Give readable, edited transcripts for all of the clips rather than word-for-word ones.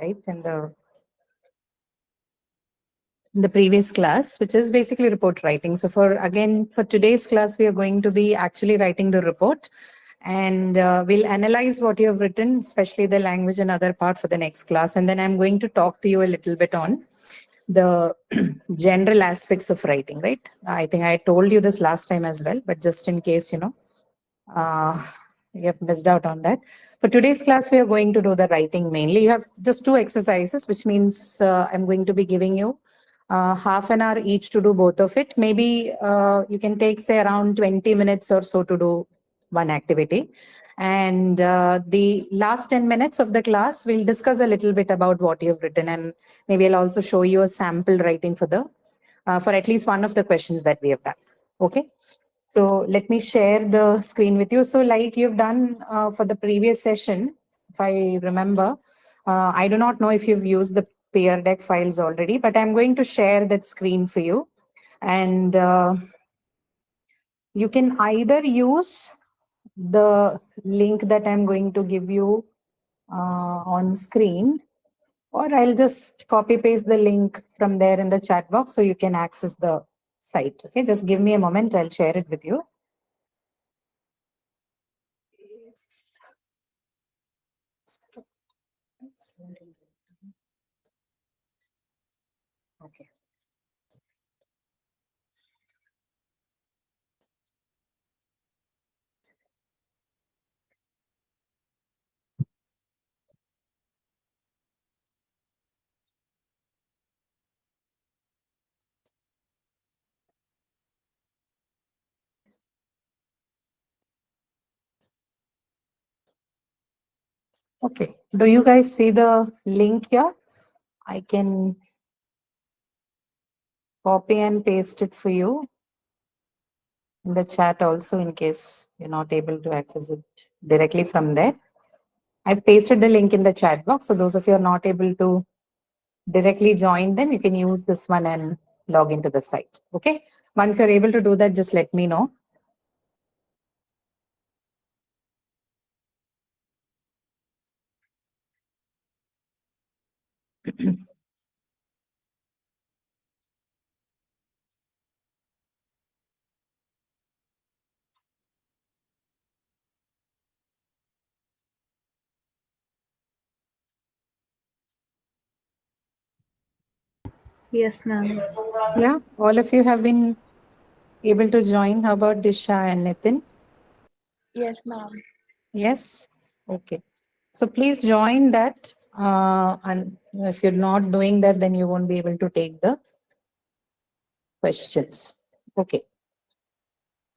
right? And in the previous class, which is basically report writing. So for today's class, we are going to be actually writing the report, and we'll analyze what you have written, especially the language and other part for the next class. And then I'm going to talk to you a little bit on the general aspects of writing, right? I think I told you this last time as well, but just in case, uh, you have missed out on that. For today's class, we are going to do the writing mainly. You have just two exercises, which means I'm going to be giving you half an hour each to do both of it. Maybe you can take, say, around 20 minutes or so to do one activity. And the last 10 minutes of the class, we'll discuss a little bit about what you've written. And maybe I'll also show you a sample writing for at least one of the questions that we have done. Okay. So let me share the screen with you. So like you've done for the previous session, if I remember, I do not know if you've used the peer deck files already, but I'm going to share that screen for you. And you can either use the link that I'm going to give you on screen, or I'll just copy paste the link from there in the chat box so you can access the site. Okay, just give me a moment. I'll share it with you. Okay. Okay. Do you guys see the link here? I can copy and paste it for you in the chat also in case you're not able to access it directly from there. I've pasted the link in the chat box. So those of you who are not able to directly join them, you can use this one and log into the site. Okay. Once you're able to do that, just let me know. Yes, ma'am. Yeah. All of you have been able to join. How about Disha and Nitin? Yes, ma'am. Yes. Okay. So please join that. And if you're not doing that, then you won't be able to take the questions. Okay.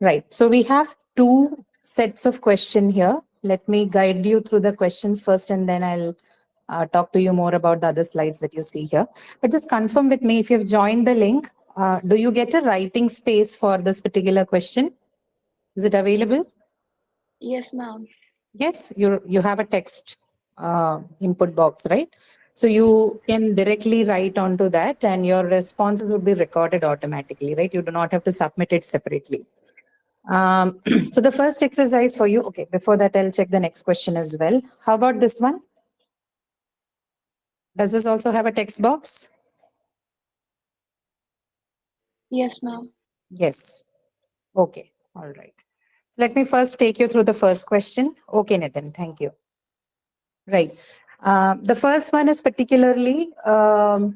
Right. So we have two sets of question here. Let me guide you through the questions first, and then I'll talk to you more about the other slides that you see here. But just confirm with me if you've joined the link. Do you get a writing space for this particular question? Is it available? Yes, ma'am. Yes, you have a text input box, right? So you can directly write onto that, and your responses would be recorded automatically, right? You do not have to submit it separately. So the first exercise for you, okay, before that, I'll check the next question as well. How about this one? Does this also have a text box? Yes, ma'am. Yes. Okay. All right. So let me first take you through the first question. Okay, Nitin, thank you. Right. The first one is particularly a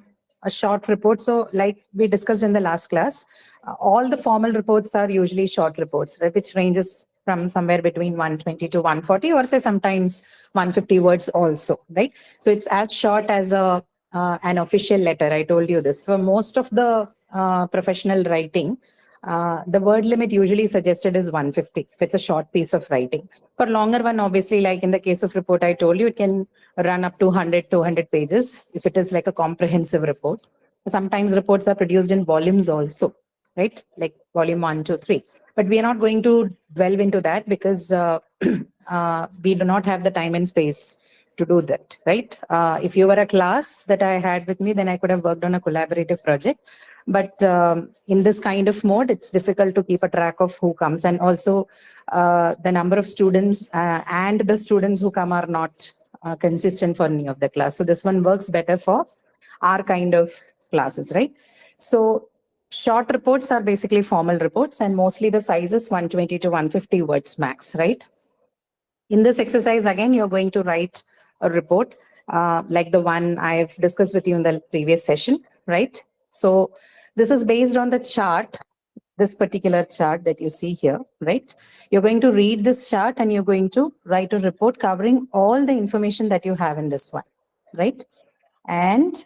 short report. So like we discussed in the last class, all the formal reports are usually short reports, right, which ranges from somewhere between 120 to 140, or say sometimes 150 words also, right? So it's as short as an official letter. I told you this. For most of the professional writing, the word limit usually suggested is 150 if it's a short piece of writing. For longer one, obviously, like in the case of report I told you, it can run up to 100, 200 pages if it is like a comprehensive report. Sometimes reports are produced in volumes also, right? Like volume 1, 2, 3. But we are not going to delve into that because we do not have the time and space to do that, right? If you were a class that I had with me, then I could have worked on a collaborative project. But in this kind of mode, it's difficult to keep a track of who comes. And also the number of students and the students who come are not consistent for any of the class. So this one works better for our kind of classes, right? So short reports are basically formal reports, and mostly the size is 120 to 150 words max, right? In this exercise, again, you're going to write a report like the one I've discussed with you in the previous session, right? So this is based on the chart, this particular chart that you see here, right? You're going to read this chart and you're going to write a report covering all the information that you have in this one, right? And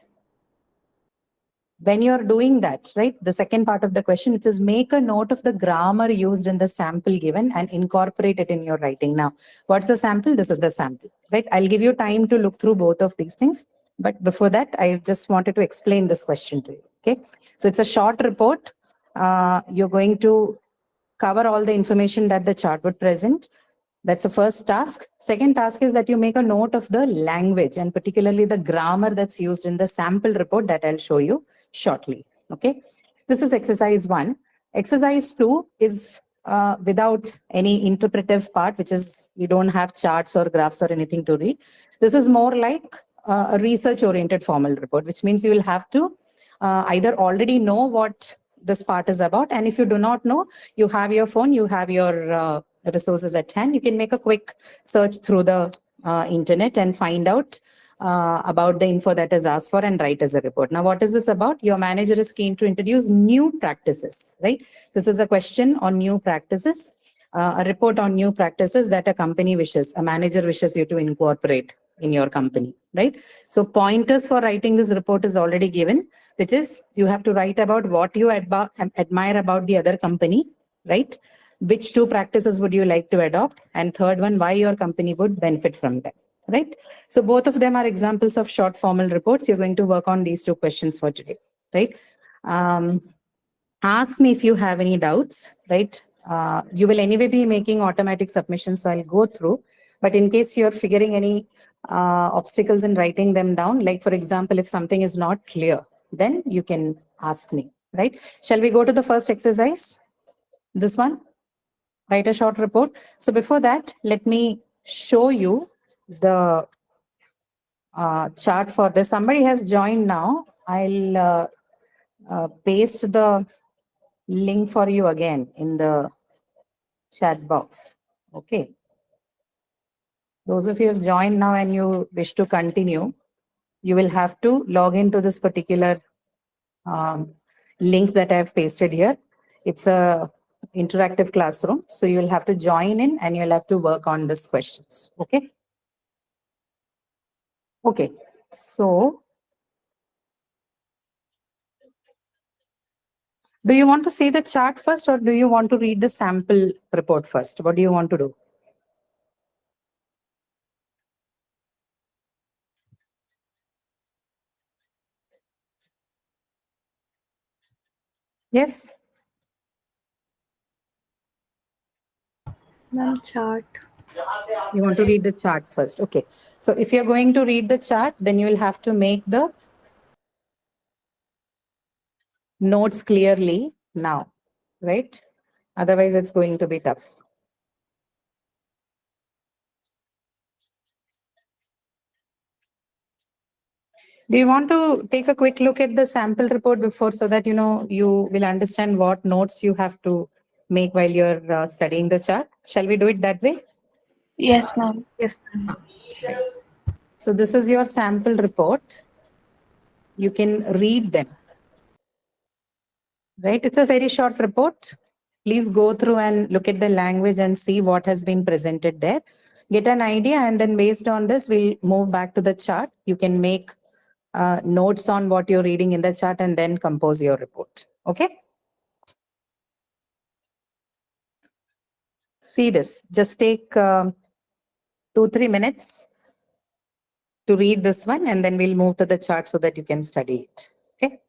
when you're doing that, right, the second part of the question, it says make a note of the grammar used in the sample given and incorporate it in your writing. Now, what's the sample? This is the sample, right? I'll give you time to look through both of these things. But before that, I just wanted to explain this question to you, okay? So it's a short report. You're going to cover all the information that the chart would present. That's the first task. Second task is that you make a note of the language and particularly the grammar that's used in the sample report that I'll show you shortly. Okay. This is exercise 1. Exercise 2 is without any interpretive part, which is you don't have charts or graphs or anything to read. This is more like a research oriented formal report, which means you will have to either already know what this part is about. And if you do not know, you have your phone, you have your resources at hand. You can make a quick search through the internet and find out about the info that is asked for and write as a report. Now, what is this about? Your manager is keen to introduce new practices, right? This is a question on new practices, a report on new practices that a company wishes, a manager wishes you to incorporate in your company, right? So pointers for writing this report is already given, which is you have to write about what you admire about the other company, right? Which two practices would you like to adopt? And third one, why your company would benefit from them, right? So both of them are examples of short formal reports. You're going to work on these two questions for today, right? Ask me if you have any doubts, right? You will anyway be making automatic submissions, so I'll go through. But in case you're figuring any obstacles in writing them down, like for example, if something is not clear, then you can ask me, right? Shall we go to the first exercise? This one? Write a short report. So before that, let me show you the chart for this. Somebody has joined now. I'll paste the link for you again in the chat box. Okay. Those of you who have joined now and you wish to continue, you will have to log into this particular link that I've pasted here. It's a interactive classroom. So you'll have to join in and you'll have to work on these questions. Okay. Okay. So do you want to see the chart first or do you want to read the sample report first? What do you want to do? Yes. Ma'am, chart. You want to read the chart first. Okay. So if you're going to read the chart, then you will have to make the notes clearly now, right? Otherwise, it's going to be tough. Do you want to take a quick look at the sample report before so that you will understand what notes you have to make while you're studying the chart? Shall we do it that way? Yes, ma'am. Yes, ma'am. So this is your sample report. You can read them, right? It's a very short report. Please go through and look at the language and see what has been presented there. Get an idea, and then based on this, we'll move back to the chart. You can make notes on what you're reading in the chart and then compose your report. Okay? See this. Just take 2-3 minutes to read this one, and then we'll move to the chart so that you can study it. Okay?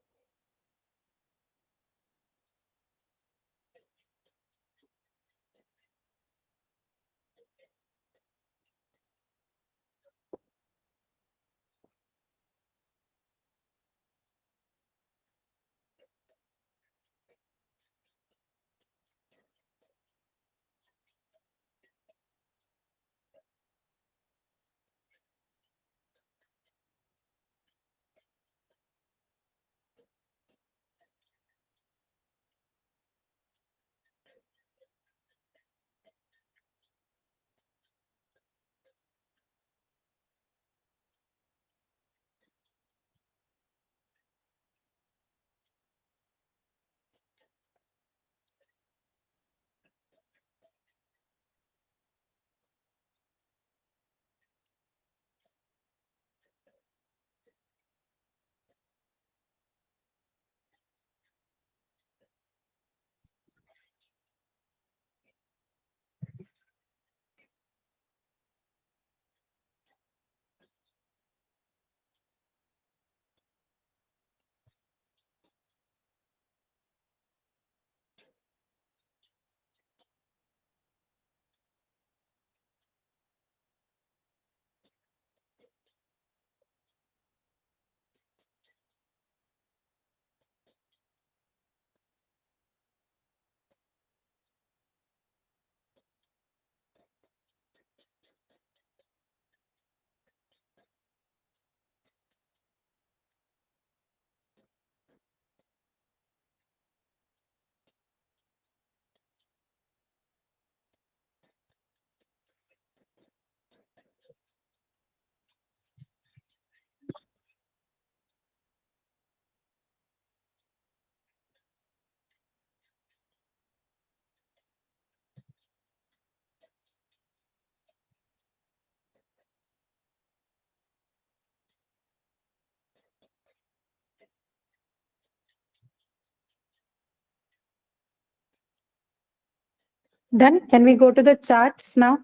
Done. Can we go to the charts now?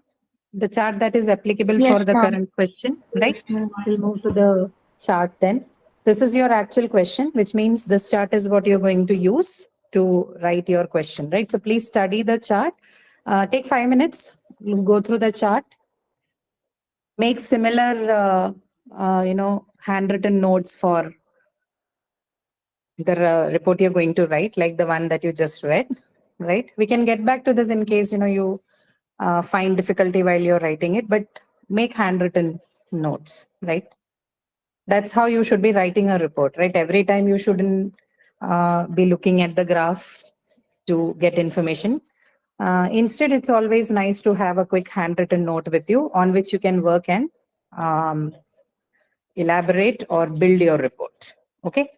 The chart that is applicable for Yes, the ma'am. current question, right? Yes, ma'am. We'll move to the chart then. This is your actual question, which means this chart is what you're going to use to write your question, right? So please study the chart. Take 5 minutes, go through the chart, make similar, handwritten notes for the report you're going to write, like the one that you just read, right? We can get back to this in case, you find difficulty while you're writing it, but make handwritten notes, right? That's how you should be writing a report, right? Every time you shouldn't be looking at the graph to get information. Instead, it's always nice to have a quick handwritten note with you on which you can work and um, elaborate or build your report. Okay.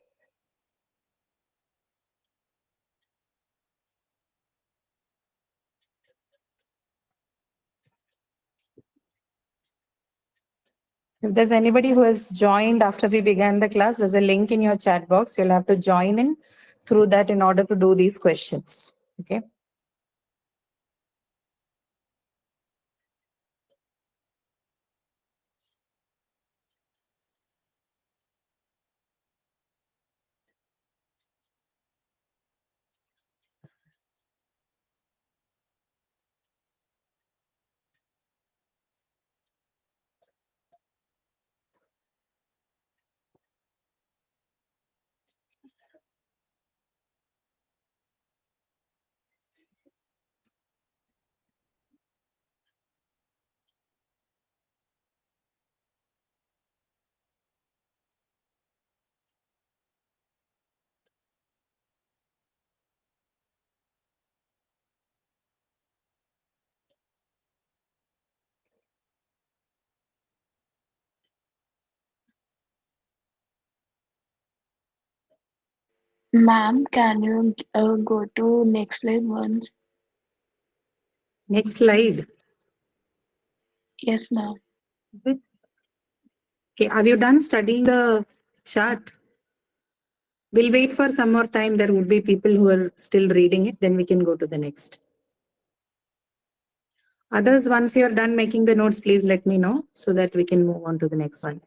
If there's anybody who has joined after we began the class, there's a link in your chat box. You'll have to join in through that in order to do these questions. Okay. Ma'am, can you go to next slide once? Next slide. Yes, ma'am. Okay. Are you done studying the chart? We'll wait for some more time. There would be people who are still reading it. Then we can go to the next. Others, once you're done making the notes, please let me know so that we can move on to the next one.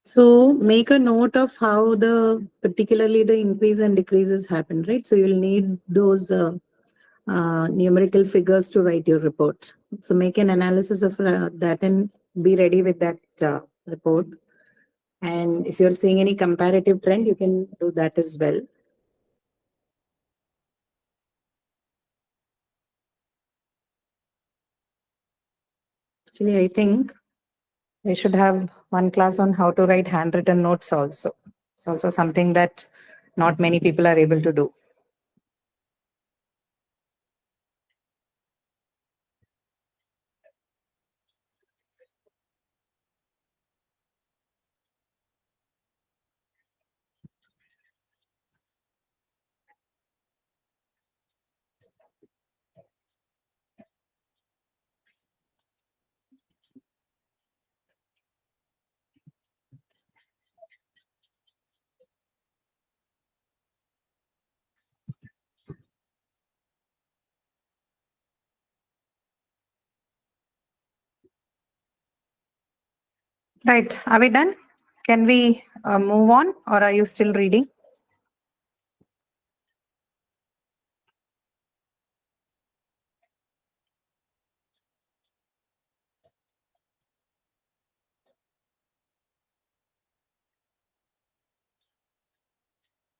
So make a note of how particularly the increase and decreases happen, right? So you'll need those numerical figures to write your report. So make an analysis of that and be ready with that report. And if you're seeing any comparative trend, you can do that as well. Actually, I think we should have one class on how to write handwritten notes also. It's also something that not many people are able to do. Right. Are we done? Can we move on, or are you still reading?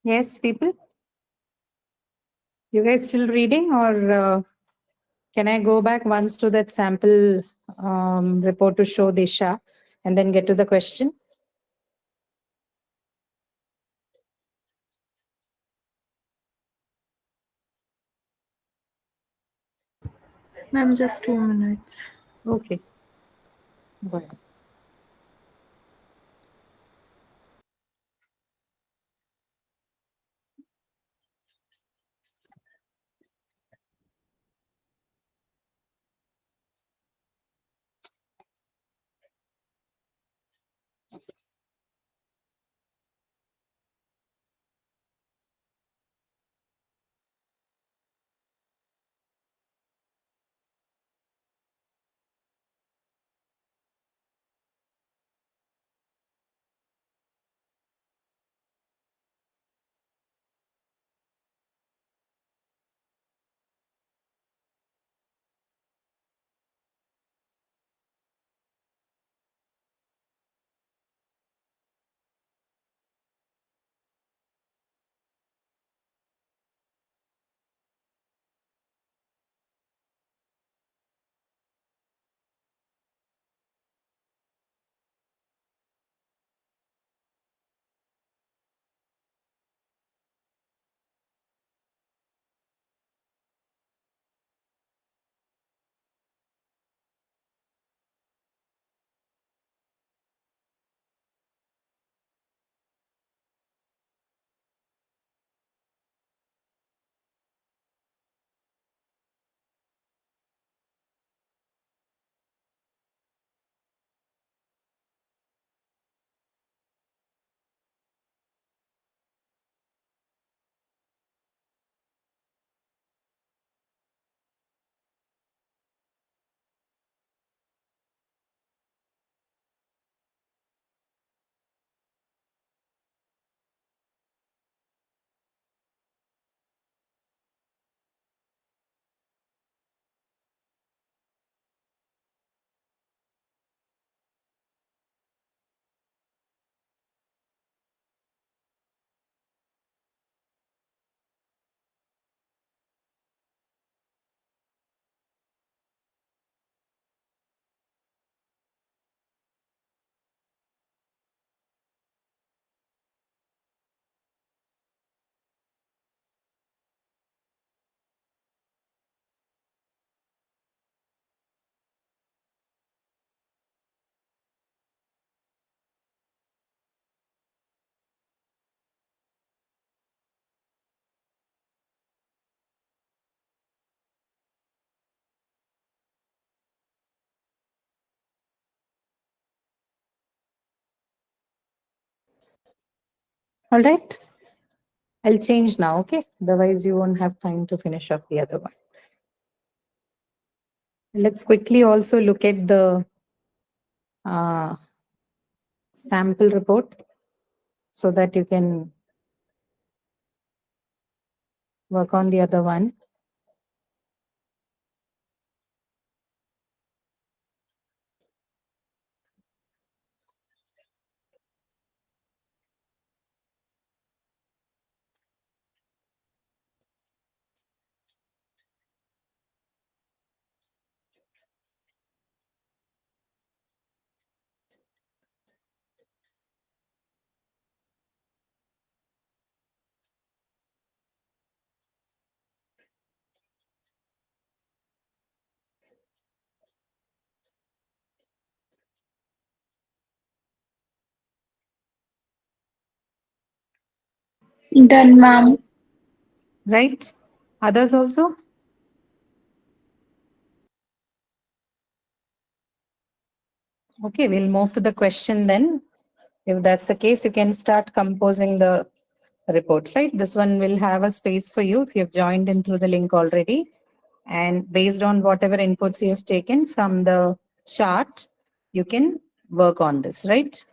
Yes, people? You guys still reading, or can I go back once to that sample report to show Disha and then get to the question? Ma'am, just 2 minutes. Okay. Go ahead. All right. I'll change now, okay? Otherwise, you won't have time to finish off the other one. Let's quickly also look at the sample report so that you can work on the other one. Done, ma'am. Right? Others also? Okay, we'll move to the question then. If that's the case, you can start composing the report, right? This one will have a space for you if you've joined in through the link already. And based on whatever inputs you have taken from the chart, you can work on this, right?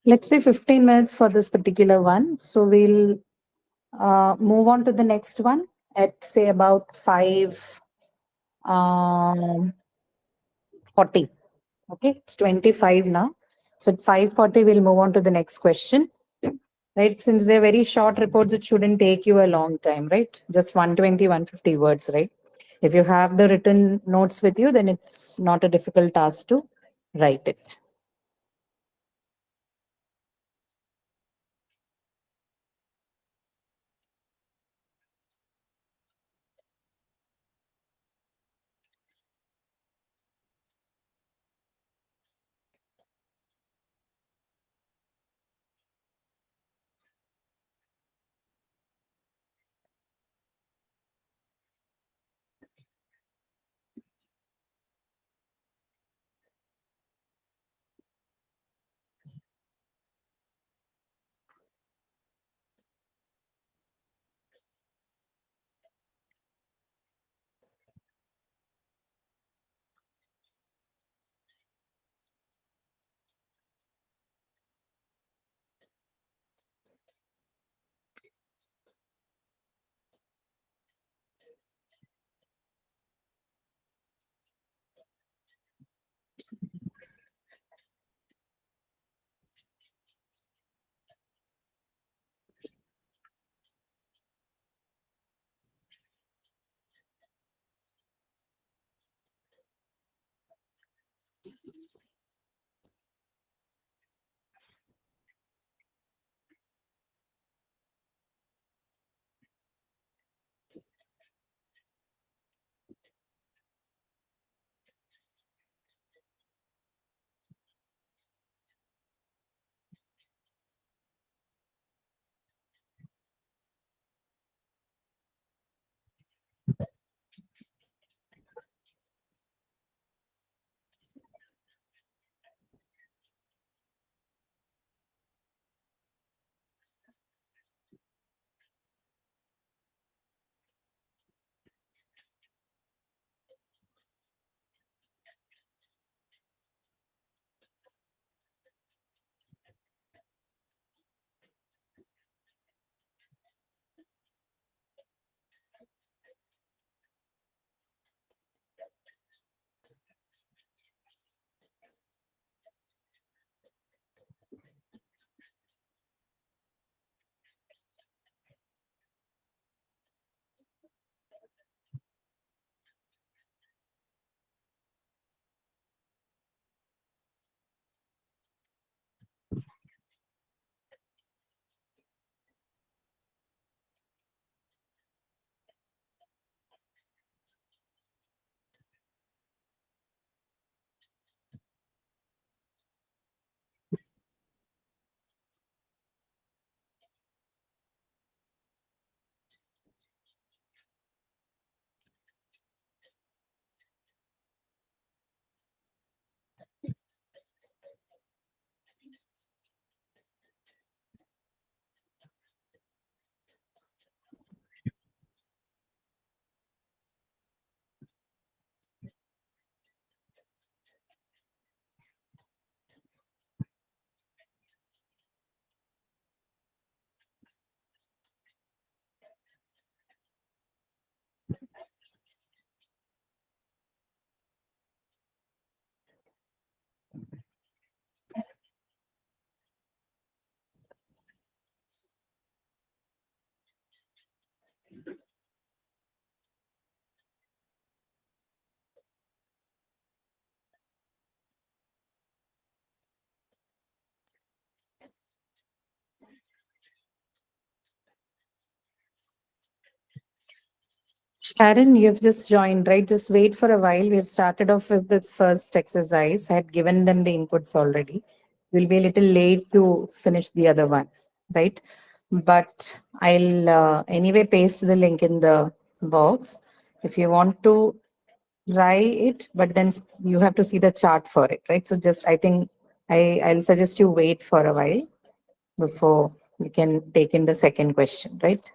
Let's say 15 minutes for this particular one. So we'll move on to the next one at say about 5 40. Okay, it's 25 now. So at 5:40, we'll move on to the next question. Right? Since they're very short reports, it shouldn't take you a long time, right? Just 120, 150 words, right? If you have the written notes with you, then it's not a difficult task to write it. Aaron, you've just joined, right? Just wait for a while. We've started off with this first exercise. I had given them the inputs already. We'll be a little late to finish the other one, right? But I'll anyway paste the link in the box. If you want to try it, but then you have to see the chart for it, right? So just I think I'll suggest you wait for a while before you can take in the second question, right?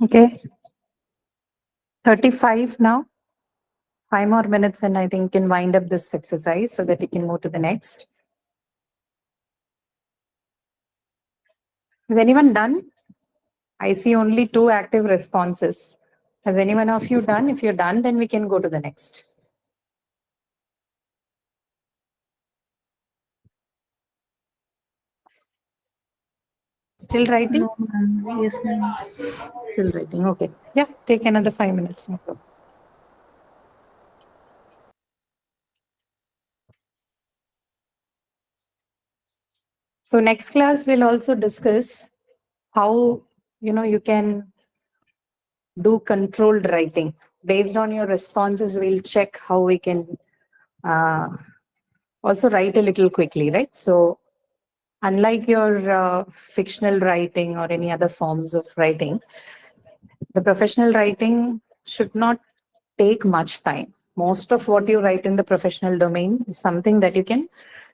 Okay, 35 now. 5 more minutes, and I think you can wind up this exercise so that you can move to the next. Is anyone done? I see only 2 active responses. Has anyone of you done? If you're done, then we can go to the next. Still writing? No, ma'am. Yes, ma'am. Still writing. Okay. Yeah, take another 5 minutes. No problem. So next class we'll also discuss how you can do controlled writing. Based on your responses, we'll check how we can uh, also write a little quickly, right? So unlike your fictional writing or any other forms of writing, the professional writing should not take much time. Most of what you write in the professional domain is something that you can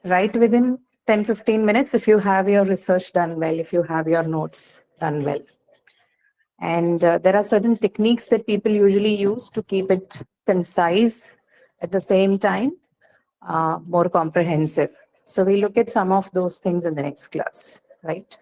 write within 10-15 minutes if you have your research done well, if you have your notes done well. And there are certain techniques that people usually use to keep it concise at the same time, more comprehensive. So we look at some of those things in the next class, right?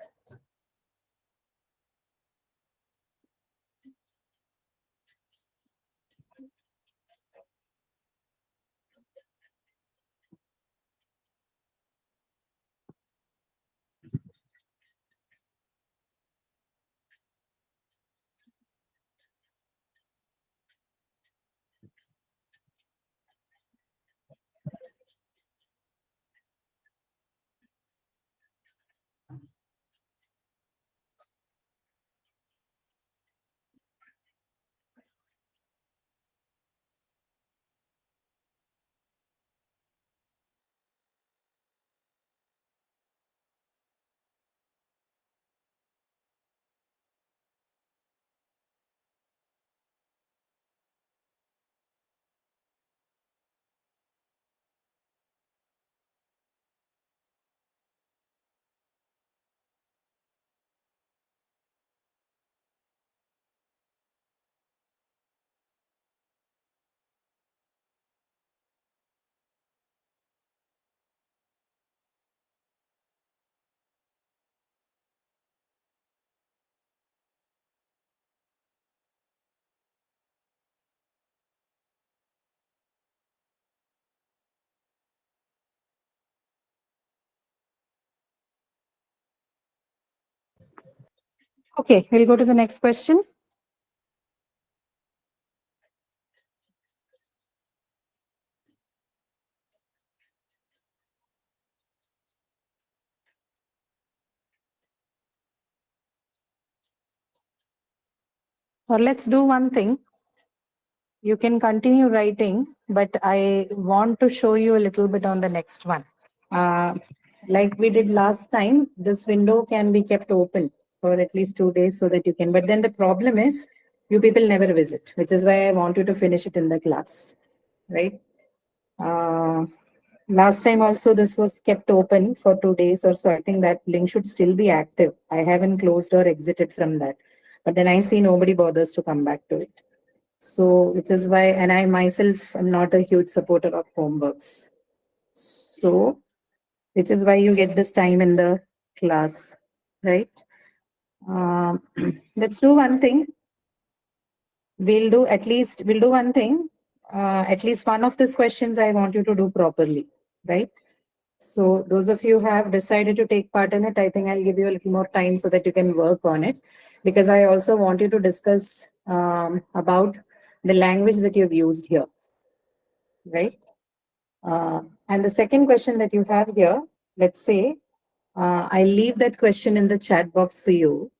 Okay, we'll go to the next question. Or let's do one thing. You can continue writing, but I want to show you a little bit on the next one. Uh, like we did last time, this window can be kept open for at least 2 days so that you can. But then the problem is, you people never visit, which is why I want you to finish it in the class, right? Uh, Last time also this was kept open for 2 days or so. I think that link should still be active. I haven't closed or exited from that. But then I see nobody bothers to come back to it. So, which is why, and I myself am not a huge supporter of homeworks. So, which is why you get this time in the class, right? Um, let's do one thing. We'll do one thing. At least one of these questions I want you to do properly, right? So those of you who have decided to take part in it, I think I'll give you a little more time so that you can work on it. Because I also want you to discuss about the language that you've used here, right? And the second question that you have here, let's say, I'll leave that question in the chat box for you.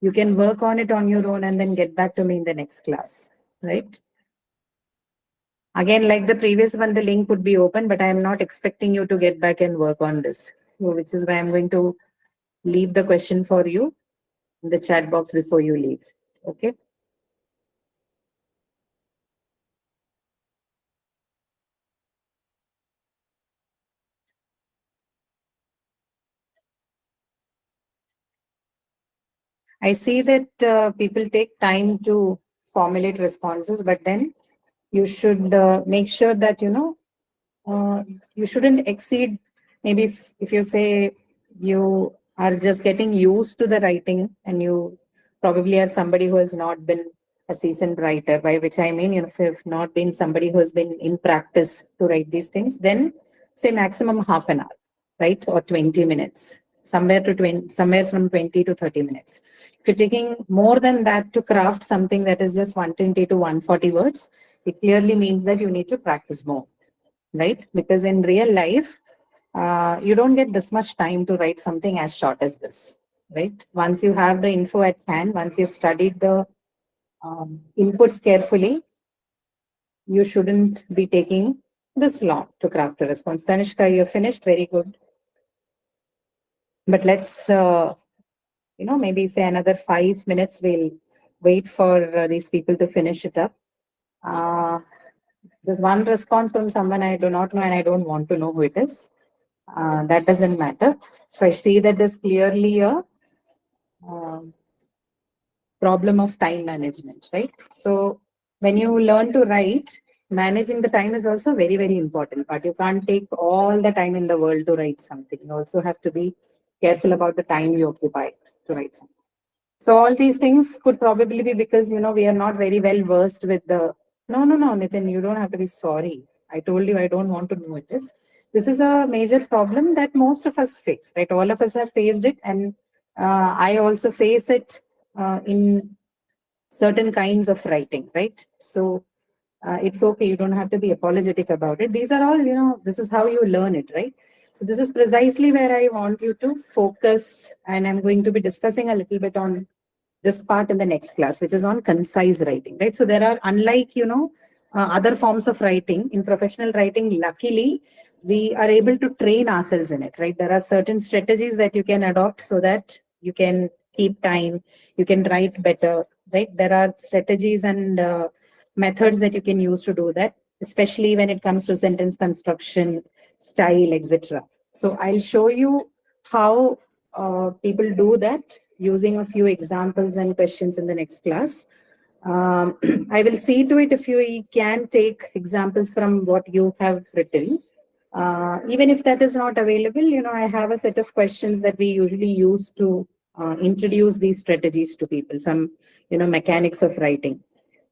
You can work on it on your own and then get back to me in the next class, right? Again, like the previous one, the link would be open, but I am not expecting you to get back and work on this. So, which is why I'm going to leave the question for you in the chat box before you leave. Okay. I see that people take time to formulate responses, but then you should make sure that, you shouldn't exceed. Maybe if you say you are just getting used to the writing and you probably are somebody who has not been a seasoned writer, by which I mean, if you've not been somebody who has been in practice to write these things, then say maximum half an hour, right? Or 20 minutes, somewhere from 20 to 30 minutes. If you're taking more than that to craft something that is just 120 to 140 words, it clearly means that you need to practice more, right? Because in real life, you don't get this much time to write something as short as this, right? Once you have the info at hand, once you've studied the inputs carefully, you shouldn't be taking this long to craft a response. Tanishka, you're finished. Very good. But let's, maybe say another 5 minutes. We'll wait for these people to finish it up. There's one response from someone I do not know and I don't want to know who it is. That doesn't matter. So I see that there's clearly a problem of time management, right? So when you learn to write, managing the time is also very, very important. But you can't take all the time in the world to write something. You also have to be careful about the time you occupy to write something. So all these things could probably be because, we are not very well versed with the, no, Nitin, you don't have to be sorry. I told you I don't want to know this. This is a major problem that most of us face, right? All of us have faced it. And I also face it in certain kinds of writing, right? So it's okay. You don't have to be apologetic about it. These are all, this is how you learn it, right? So this is precisely where I want you to focus. And I'm going to be discussing a little bit on this part in the next class, which is on concise writing, right? So there are, unlike, other forms of writing, in professional writing, luckily, we are able to train ourselves in it, right? There are certain strategies that you can adopt so that you can keep time, you can write better, right? There are strategies and methods that you can use to do that, especially when it comes to sentence construction, style, etc. So I'll show you how people do that using a few examples and questions in the next class. I will see to it if you can take examples from what you have written. Even if that is not available, I have a set of questions that we usually use to introduce these strategies to people, some, mechanics of writing.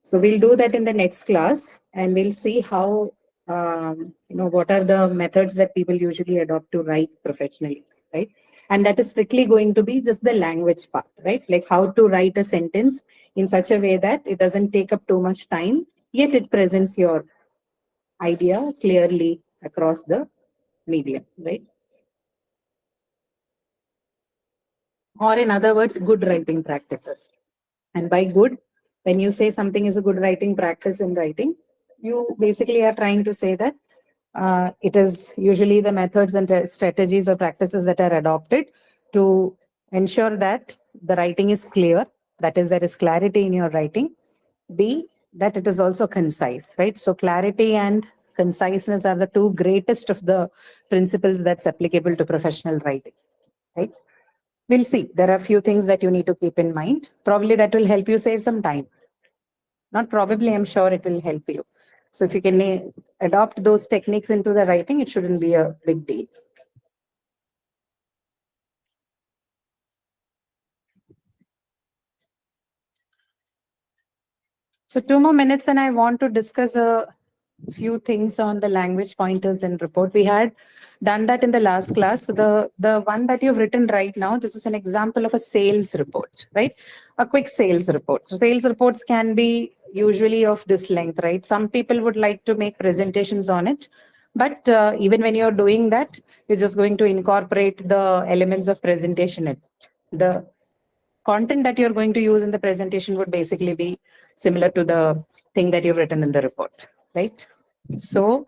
So we'll do that in the next class and we'll see how, what are the methods that people usually adopt to write professionally, right? And that is strictly going to be just the language part, right? Like how to write a sentence in such a way that it doesn't take up too much time, yet it presents your idea clearly across the medium, right? Or in other words, good writing practices. And by good, when you say something is a good writing practice in writing, you basically are trying to say that it is usually the methods and strategies or practices that are adopted to ensure that the writing is clear, that is, there is clarity in your writing. B, that it is also concise, right? So clarity and conciseness are the two greatest of the principles that's applicable to professional writing, right? We'll see. There are a few things that you need to keep in mind. Probably that will help you save some time. Not probably, I'm sure it will help you. So if you can adopt those techniques into the writing, it shouldn't be a big deal. So 2 more minutes and I want to discuss a few things on the language pointers and report. We had done that in the last class. So the one that you've written right now, this is an example of a sales report, right? A quick sales report. So sales reports can be usually of this length, right? Some people would like to make presentations on it. But even when you're doing that, you're just going to incorporate the elements of presentation in it. The content that you're going to use in the presentation would basically be similar to the thing that you've written in the report, right? So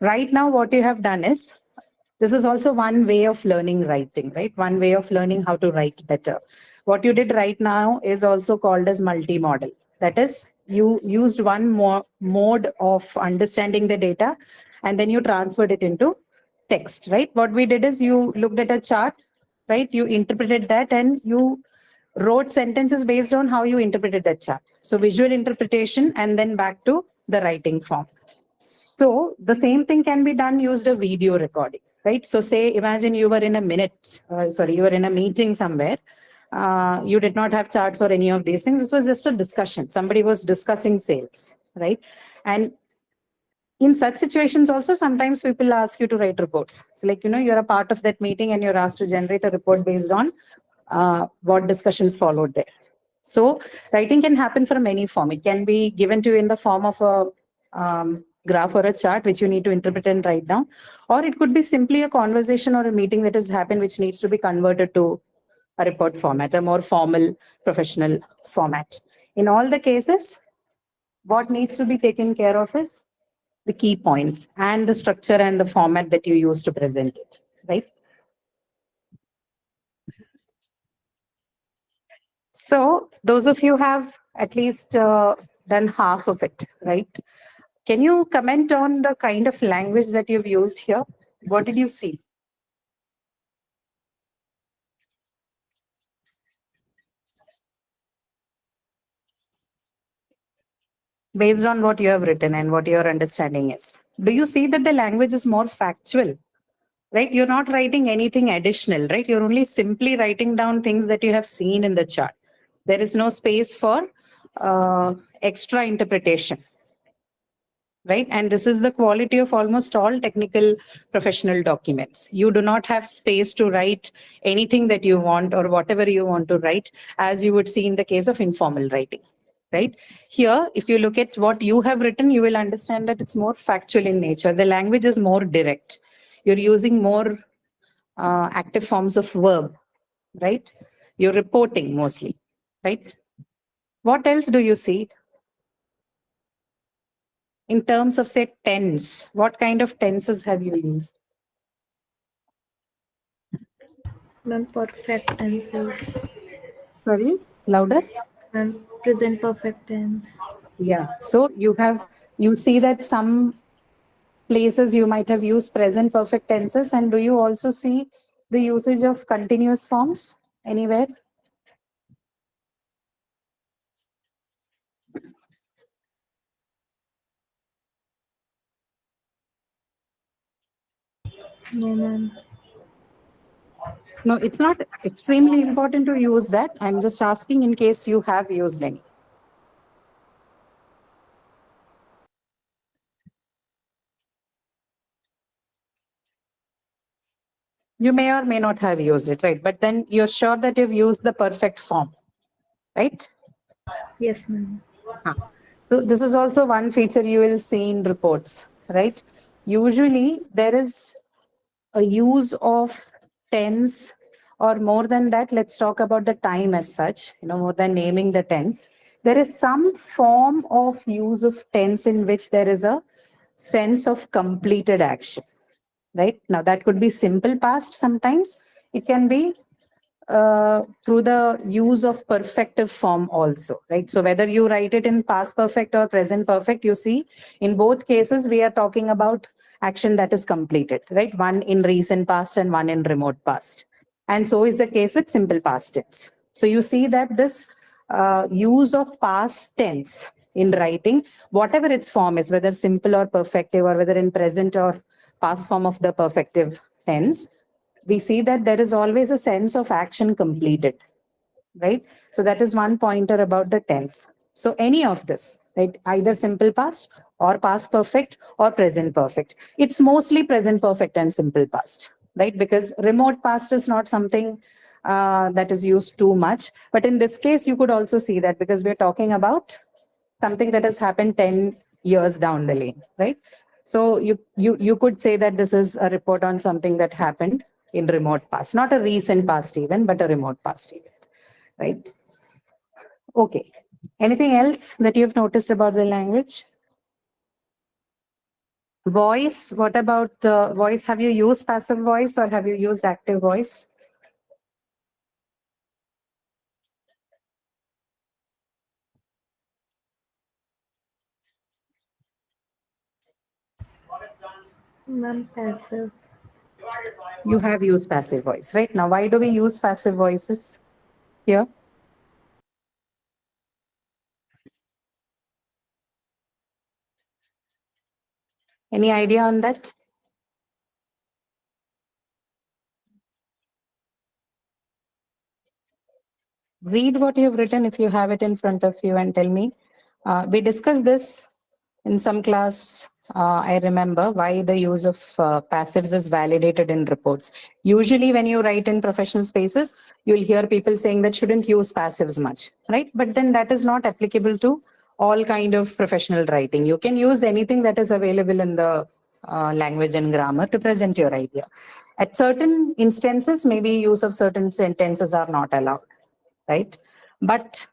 right now what you have done is, this is also one way of learning writing, right? One way of learning how to write better. What you did right now is also called as multi-model. That is, you used one more mode of understanding the data and then you transferred it into text, right? What we did is you looked at a chart, right? You interpreted that and you wrote sentences based on how you interpreted that chart. So visual interpretation and then back to the writing form. So the same thing can be done used a video recording, right? So say, imagine you were in a you were in a meeting somewhere. You did not have charts or any of these things. This was just a discussion. Somebody was discussing sales, right? And in such situations also, sometimes people ask you to write reports. It's like, you're a part of that meeting and you're asked to generate a report based on what discussions followed there. So writing can happen from any form. It can be given to you in the form of a graph or a chart, which you need to interpret and write down. Or it could be simply a conversation or a meeting that has happened, which needs to be converted to a report format, a more formal, professional format. In all the cases, what needs to be taken care of is the key points and the structure and the format that you use to present it, right? So those of you have at least done half of it, right? Can you comment on the kind of language that you've used here? What did you see? Based on what you have written and what your understanding is. Do you see that the language is more factual? Right? You're not writing anything additional, right? You're only simply writing down things that you have seen in the chart. There is no space for extra interpretation, right? And this is the quality of almost all technical professional documents. You do not have space to write anything that you want or whatever you want to write, as you would see in the case of informal writing, right? Here, if you look at what you have written, you will understand that it's more factual in nature. The language is more direct. You're using more active forms of verb, right? You're reporting mostly, right? What else do you see? In terms of, say, tense, what kind of tenses have you used? Ma'am, perfect tenses. Sorry, louder. Ma'am, present perfect tense. Yeah. So you see that some places you might have used present perfect tenses, and do you also see the usage of continuous forms anywhere? No, ma'am. No, it's not extremely important to use that. I'm just asking in case you have used any. You may or may not have used it, right? But then you're sure that you've used the perfect form, right? Yes, ma'am. So this is also one feature you will see in reports, right? Usually there is a use of tense, or more than that, let's talk about the time as such, more than naming the tense. There is some form of use of tense in which there is a sense of completed action, right? Now that could be simple past sometimes. It can be through the use of perfective form also, right? So whether you write it in past perfect or present perfect, you see, in both cases, we are talking about action that is completed, right? One in recent past and one in remote past. And so is the case with simple past tense. So you see that this use of past tense in writing, whatever its form is, whether simple or perfective, or whether in present or past form of the perfective tense, we see that there is always a sense of action completed, right? So that is one pointer about the tense. So any of this, right? Either simple past or past perfect or present perfect. It's mostly present perfect and simple past, right? Because remote past is not something that is used too much. But in this case, you could also see that because we're talking about something that has happened 10 years down the lane, right? So you could say that this is a report on something that happened in remote past, not a recent past event, but a remote past event, right? Okay. Anything else that you've noticed about the language? Voice, what about voice? Have you used passive voice or have you used active voice? Ma'am, passive. You have used passive voice, right? Now, why do we use passive voices here? Any idea on that? Read what you have written if you have it in front of you and tell me. We discussed this in some class. I remember why the use of passives is validated in reports. Usually, when you write in professional spaces, you'll hear people saying that shouldn't use passives much, right? But then that is not applicable to all kind of professional writing. You can use anything that is available in the language and grammar to present your idea. At certain instances, maybe use of certain sentences are not allowed, right? But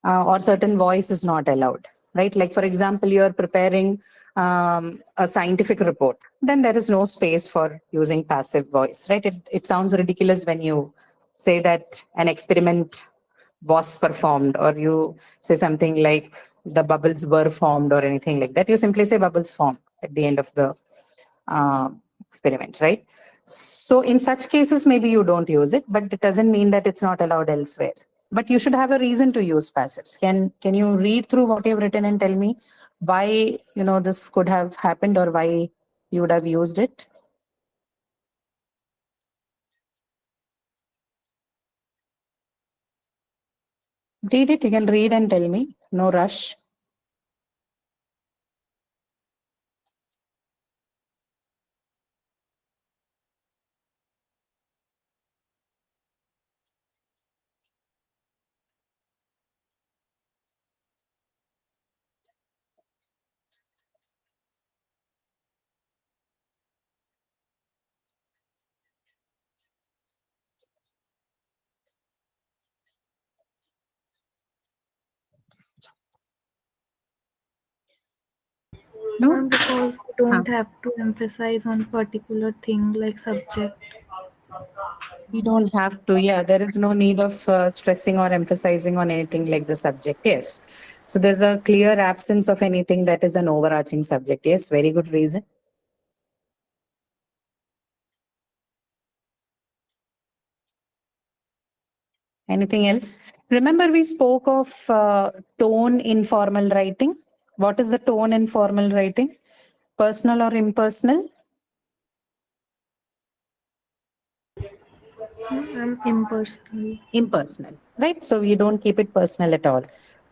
or certain voice is not allowed, right? Like for example, you're preparing a scientific report, then there is no space for using passive voice, right? It sounds ridiculous when you say that an experiment was performed, or you say something like the bubbles were formed or anything like that. You simply say bubbles formed at the end of the uh, experiment, right? So in such cases, maybe you don't use it, but it doesn't mean that it's not allowed elsewhere. But you should have a reason to use passives. Can you read through what you've written and tell me why this could have happened or why you would have used it? Read it. You can read and tell me. No rush. No. Ma'am, because we don't have to emphasize on particular thing like subject. We don't have to. Yeah, there is no need of stressing or emphasizing on anything like the subject. Yes. So there's a clear absence of anything that is an overarching subject. Yes, very good reason. Anything else? Remember, we spoke of tone in formal writing. What is the tone in formal writing? Personal or impersonal? I'm impersonal. Impersonal, right? So we don't keep it personal at all.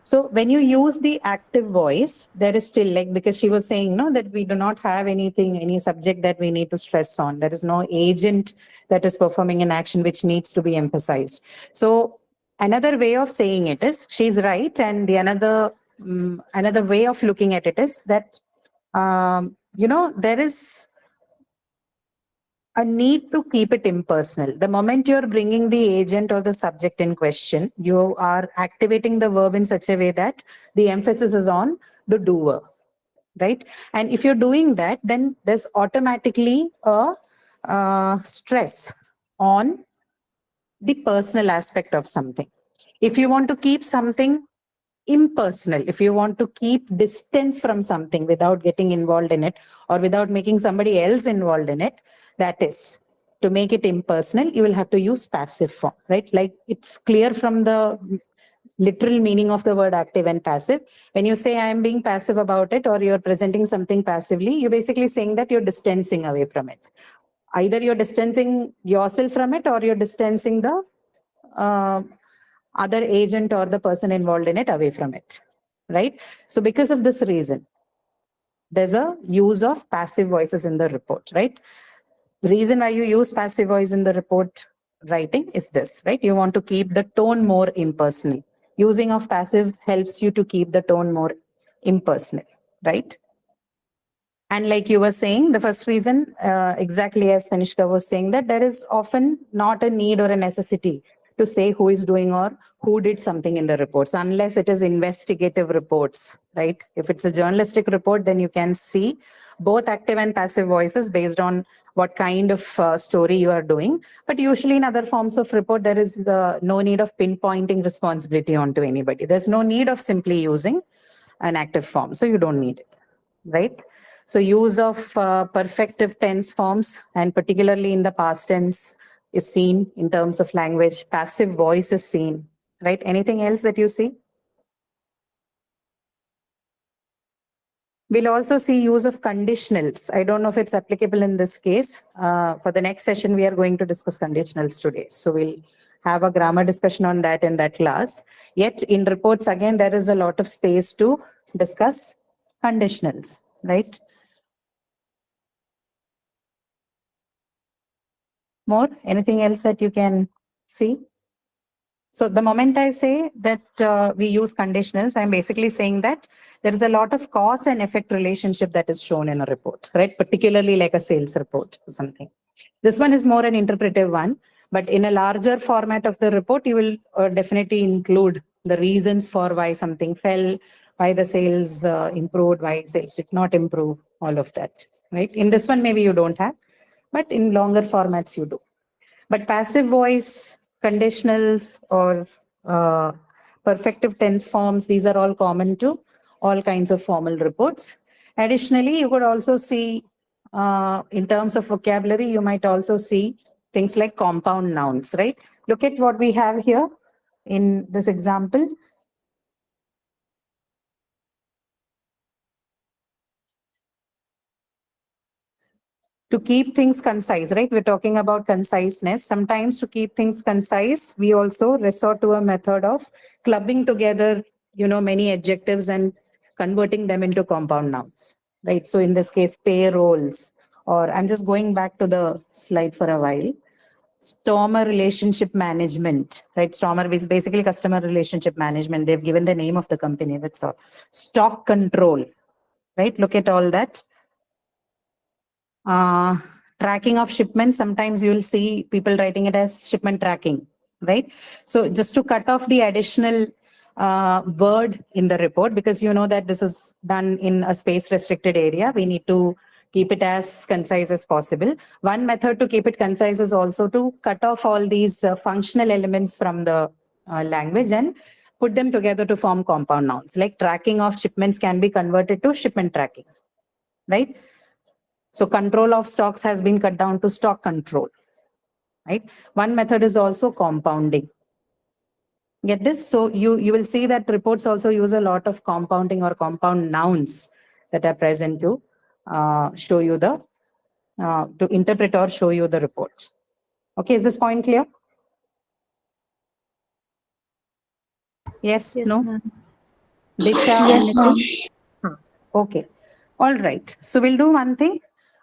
So when you use the active voice, there is still like, because she was saying, no, that we do not have anything, any subject that we need to stress on. There is no agent that is performing an action which needs to be emphasized. So another way of saying it is, she's right. And the another way of looking at it is that, there is a need to keep it impersonal. The moment you're bringing the agent or the subject in question, you are activating the verb in such a way that the emphasis is on the doer, right? And if you're doing that, then there's automatically a stress on the personal aspect of something. If you want to keep something impersonal, if you want to keep distance from something without getting involved in it or without making somebody else involved in it, that is to make it impersonal, you will have to use passive form, right? Like it's clear from the literal meaning of the word active and passive. When you say I am being passive about it or you're presenting something passively, you're basically saying that you're distancing away from it. Either you're distancing yourself from it or you're distancing the uh, other agent or the person involved in it away from it, right? So because of this reason, there's a use of passive voices in the report, right? The reason why you use passive voice in the report writing is this, right? You want to keep the tone more impersonal. Using of passive helps you to keep the tone more impersonal, right? And like you were saying, the first reason, exactly as Tanishka was saying, that there is often not a need or a necessity to say who is doing or who did something in the reports, unless it is investigative reports, right? If it's a journalistic report, then you can see both active and passive voices based on what kind of story you are doing. But usually in other forms of report, there is no need of pinpointing responsibility onto anybody. There's no need of simply using an active form. So you don't need it, right? So use of perfective tense forms, and particularly in the past tense, is seen in terms of language. Passive voice is seen, right? Anything else that you see? We'll also see use of conditionals. I don't know if it's applicable in this case. For the next session, we are going to discuss conditionals today. So we'll have a grammar discussion on that in that class. Yet in reports, again, there is a lot of space to discuss conditionals, right? More? Anything else that you can see? So the moment I say that we use conditionals, I'm basically saying that there is a lot of cause and effect relationship that is shown in a report, right? Particularly like a sales report or something. This one is more an interpretive one, but in a larger format of the report, you will definitely include the reasons for why something fell, why the sales improved, why sales did not improve, all of that, right? In this one, maybe you don't have, but in longer formats, you do. But passive voice, conditionals, or perfective tense forms, these are all common to all kinds of formal reports. Additionally, you could also see, in terms of vocabulary, you might also see things like compound nouns, right? Look at what we have here in this example. To keep things concise, right? We're talking about conciseness. Sometimes to keep things concise, we also resort to a method of clubbing together, many adjectives and converting them into compound nouns, right? So in this case, payrolls, or I'm just going back to the slide for a while. Stormer relationship management, right? Stormer is basically customer relationship management. They've given the name of the company, that's all. Stock control, right? Look at all that. Tracking of shipments, sometimes you will see people writing it as shipment tracking, right? So just to cut off the additional word in the report, because you know that this is done in a space restricted area, we need to keep it as concise as possible. One method to keep it concise is also to cut off all these functional elements from the language and put them together to form compound nouns. Like tracking of shipments can be converted to shipment tracking, right? So control of stocks has been cut down to stock control, right? One method is also compounding. Get this? So you will see that reports also use a lot of compounding or compound nouns that are present to show you the, to interpret or show you the reports. Okay, is this point clear? Yes, Yes, no? ma'am. Disha, Yes, ma'am. anything? Okay. All right. So we'll do one thing.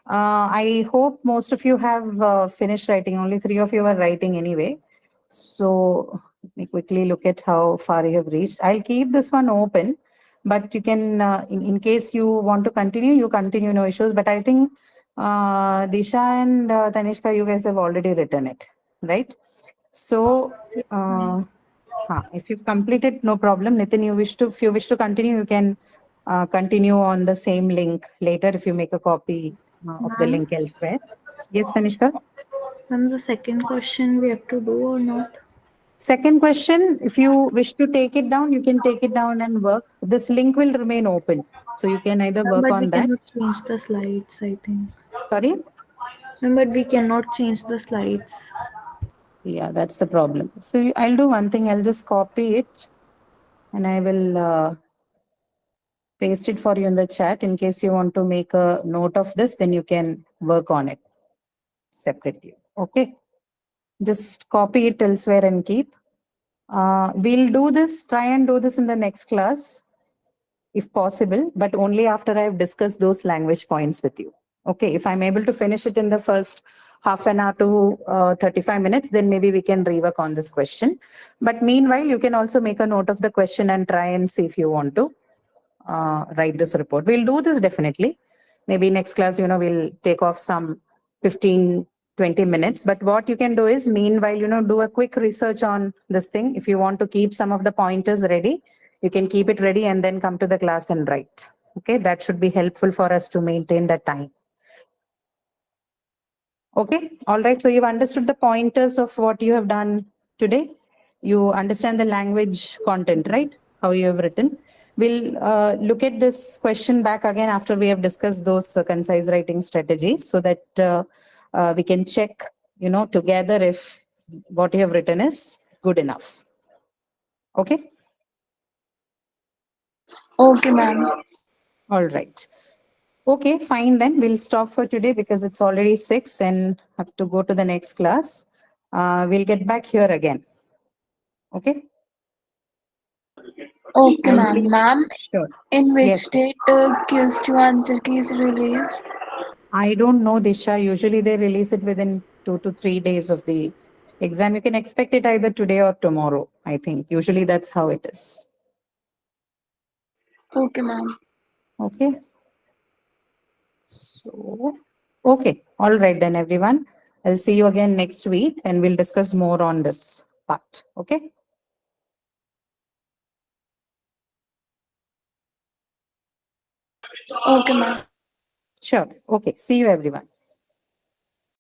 I hope most of you have finished writing. Only 3 of you are writing anyway. So let me quickly look at how far you have reached. I'll keep this one open, but you can, in case you want to continue, you continue, no issues. But I think Disha and Tanishka, you guys have already written it, right? So if you've completed, no problem. Nitin, if you wish to continue, you can continue on the same link later if you make a copy of the Ma'am, link elsewhere. Yes, Tanishka? ma'am, the second question we have to do or not? Second question, if you wish to take it down, you can take it down and work. This link will remain open. So you can either work But we on that. cannot change the slides, I think. Sorry? Ma'am, but we cannot change the slides. Yeah, that's the problem. So I'll do one thing. I'll just copy it and I will paste it for you in the chat. In case you want to make a note of this, then you can work on it separately. Okay. Just copy it elsewhere and keep. We'll do this, try and do this in the next class, if possible, but only after I've discussed those language points with you. Okay, if I'm able to finish it in the first half an hour to 35 minutes, then maybe we can rework on this question. But meanwhile, you can also make a note of the question and try and see if you want to write this report. We'll do this definitely. Maybe next class, we'll take off some 15, 20 minutes. But what you can do is, meanwhile, do a quick research on this thing. If you want to keep some of the pointers ready, you can keep it ready and then come to the class and write. Okay, that should be helpful for us to maintain the time. Okay, all right. So you've understood the pointers of what you have done today. You understand the language content, right? How you have written. We'll look at this question back again after we have discussed those concise writing strategies so that we can check, together if what you have written is good enough. Okay? Okay, ma'am. All right. Okay, fine then. We'll stop for today because it's already 6 and have to go to the next class. We'll get back here again. Okay? Okay, And ma'am. Ma'am, sure. in which Yes, yes. date quiz to answer key is released? I don't know, Disha. Usually they release it within 2 to 3 days of the exam. You can expect it either today or tomorrow, I think. Usually that's how it is. Okay, ma'am. Okay. So, okay. All right then, everyone. I'll see you again next week and we'll discuss more on this part. Okay. Okay, ma'am. Sure. Okay. See you, everyone.